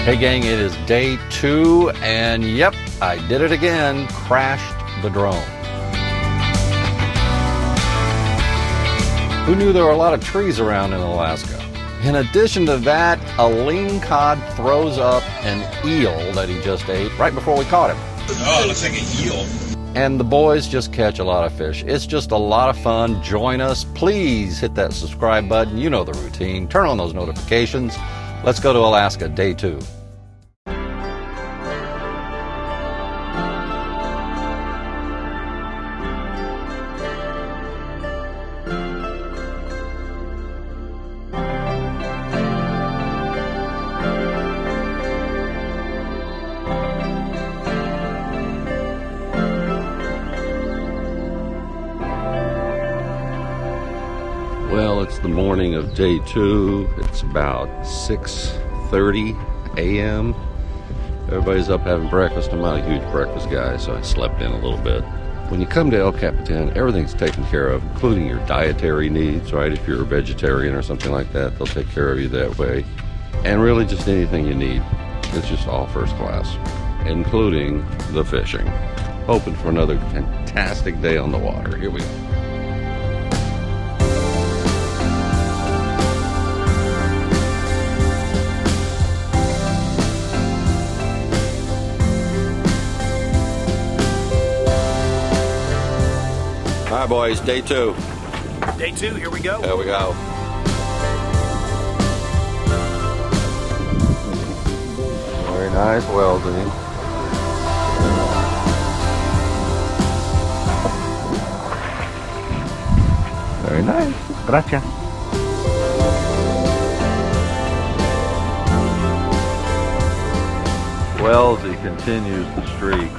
Hey gang, it is day 2, and yep, I did it again, crashed the drone. Who knew there were a lot of trees around in Alaska? In addition to that, a lingcod throws up an eel that he just ate right before we caught him. Oh, it looks like an eel. And the boys just catch a lot of fish. It's just a lot of fun. Join us. Please hit that subscribe button. You know the routine. Turn on those notifications. Let's go to Alaska, day 2. Well, it's the morning of day 2. It's about 6:30 a.m. Everybody's up having breakfast. I'm not a huge breakfast guy, so I slept in a little bit. When you come to El Capitan, everything's taken care of, including your dietary needs, right? If you're a vegetarian or something like that, they'll take care of you that way. And really just anything you need. It's just all first class, including the fishing. Hoping for another fantastic day on the water. Here we go. All right, boys, day 2. Day 2, here we go. There we go. Very nice, Welding. Very nice. Gracias. Wellesley continues the streak.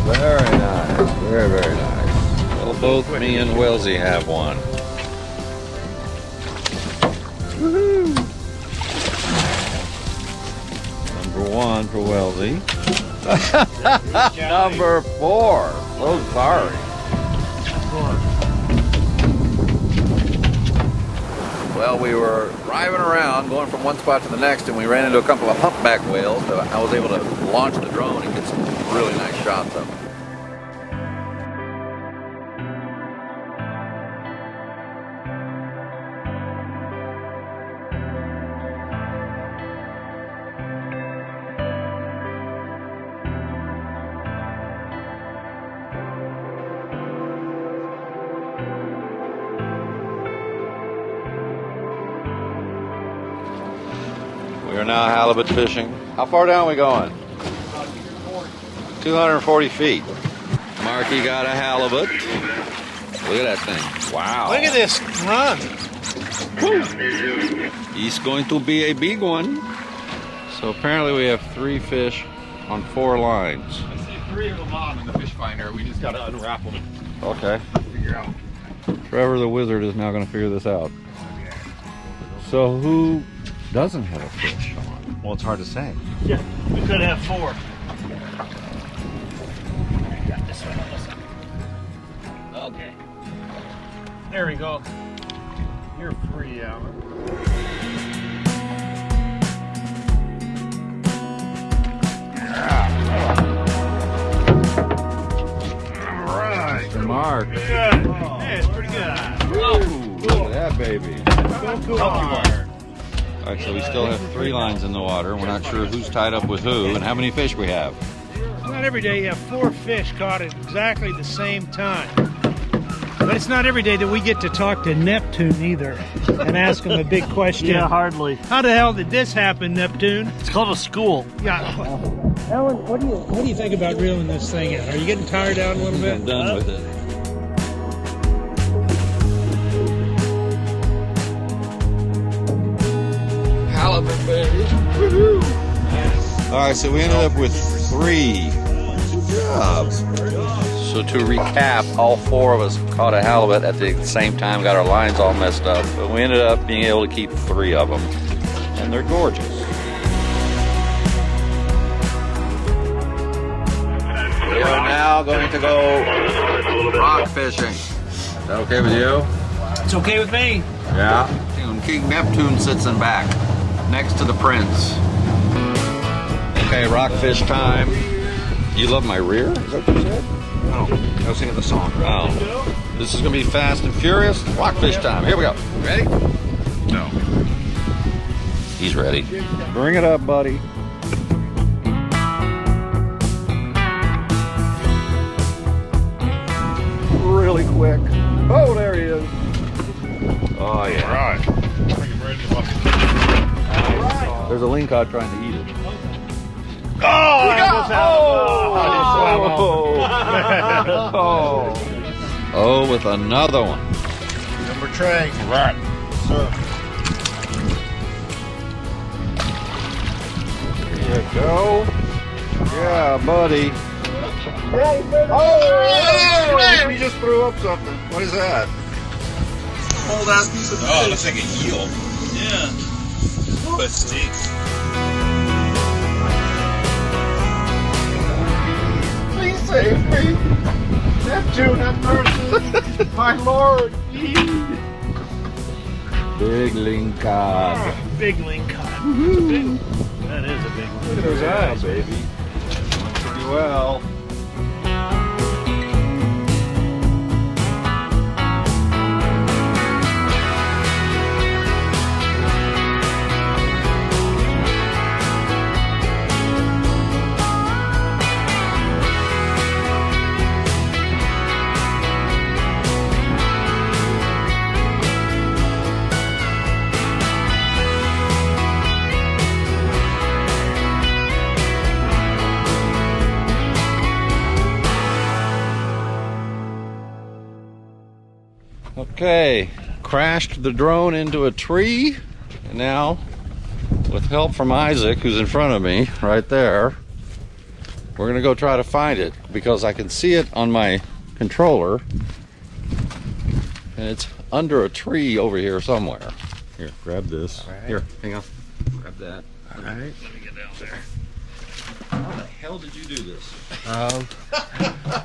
Very nice, very, very nice. Well, both me and Wellesley have one. Woohoo! Number 1 for Wellesley. Number 4. So sorry. Well, we were driving around, going from one spot to the next, and we ran into a couple of humpback whales. So I was able to launch the drone and get some really nice shots of them. We are now halibut fishing. How far down are we going? 240 feet. Marky got a halibut. Look at that thing. Wow. Look at this run. Woo. He's going to be a big one. So apparently we have 3 fish on 4 lines. I see 3 of them on in the fish finder. We just got to unwrap them. Okay. Figure out. Trevor the Wizard is now going to figure this out. So who doesn't have a fish on? Well, it's hard to say. Yeah, we could have 4. Got this one. Okay. There we go. You're free, Alan. All right. Mr. Mark. Good. Hey, it's pretty good. Ooh, look at that baby. Cool. All right, so we still have 3 lines in the water. We're not sure who's tied up with who and how many fish we have. Not every day you have 4 fish caught at exactly the same time. But it's not every day that we get to talk to Neptune either and ask him a big question. Yeah, hardly. How the hell did this happen, Neptune? It's called a school. Yeah. Alan, what do you think about reeling this thing in? Are you getting tired out a little bit? I'm done with it. Halibut, baby. Woohoo! All right, so we ended up with 3. Good job. So to recap, all 4 of us caught a halibut at the same time, got our lines all messed up, but we ended up being able to keep 3 of them, and they're gorgeous. We are now going to go Rock fishing. Is that okay with you? It's okay with me. Yeah. And King Neptune sits in back, next to the prince. Okay, rockfish time. You love my rear? Is that what you said? Oh, I was singing the song. Oh. This is gonna be fast and furious. Rockfish time. Here we go. Ready? No. He's ready. Bring it up, buddy. Really quick. Oh, there he is. Oh, yeah. All right. Bring him right in the bucket. There's a lingcod trying to eat it. Oh, I almost had him. Oh. Oh, with another one. Number tray. Right. Sir. There you go. Yeah, buddy. Oh, he just threw up something. What is that? Hold that piece of fish. Oh, looks like a eel. Yeah. But stinks. Please save me. Neptune, have mercy. My lord. Big lingcod. Big lingcod. That is a big one. Look at those eyes, baby. Doing pretty well. Okay, crashed the drone into a tree, and now, with help from Isaac, who's in front of me, right there, we're gonna go try to find it, because I can see it on my controller, and it's under a tree over here somewhere. Here, grab this. Right. Here, hang on. Grab that. All right. Let me get down there. How the hell did you do this?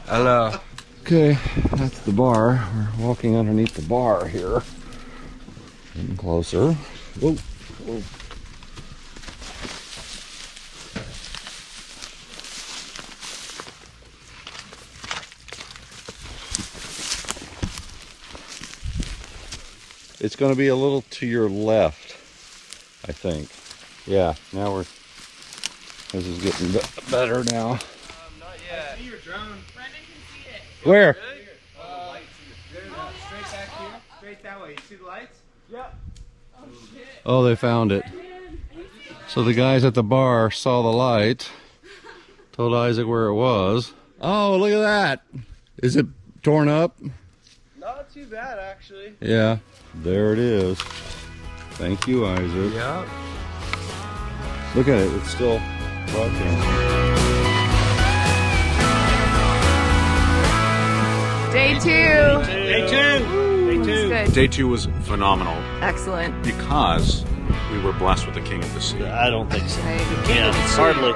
Hello. Okay, that's the bar. We're walking underneath the bar here. Getting closer. Whoa, whoa. It's going to be a little to your left, I think. Yeah, now we're... This is getting better now. Not yet. I see your drone. Brendan can see it. Where? Straight back here. Straight that way. You see the lights? Yep. Oh shit. Oh, they found it. So the guys at the bar saw the light, told Isaac where it was. Oh, look at that. Is it torn up? Not too bad, actually. Yeah, there it is. Thank you, Isaac. Yeah. Look at it, it's still broadcasting. Day two. Day two. Day two. Good. Day two was phenomenal Excellent. because we were blessed with the king of the sea. I don't think so. Right. Yeah, hardly.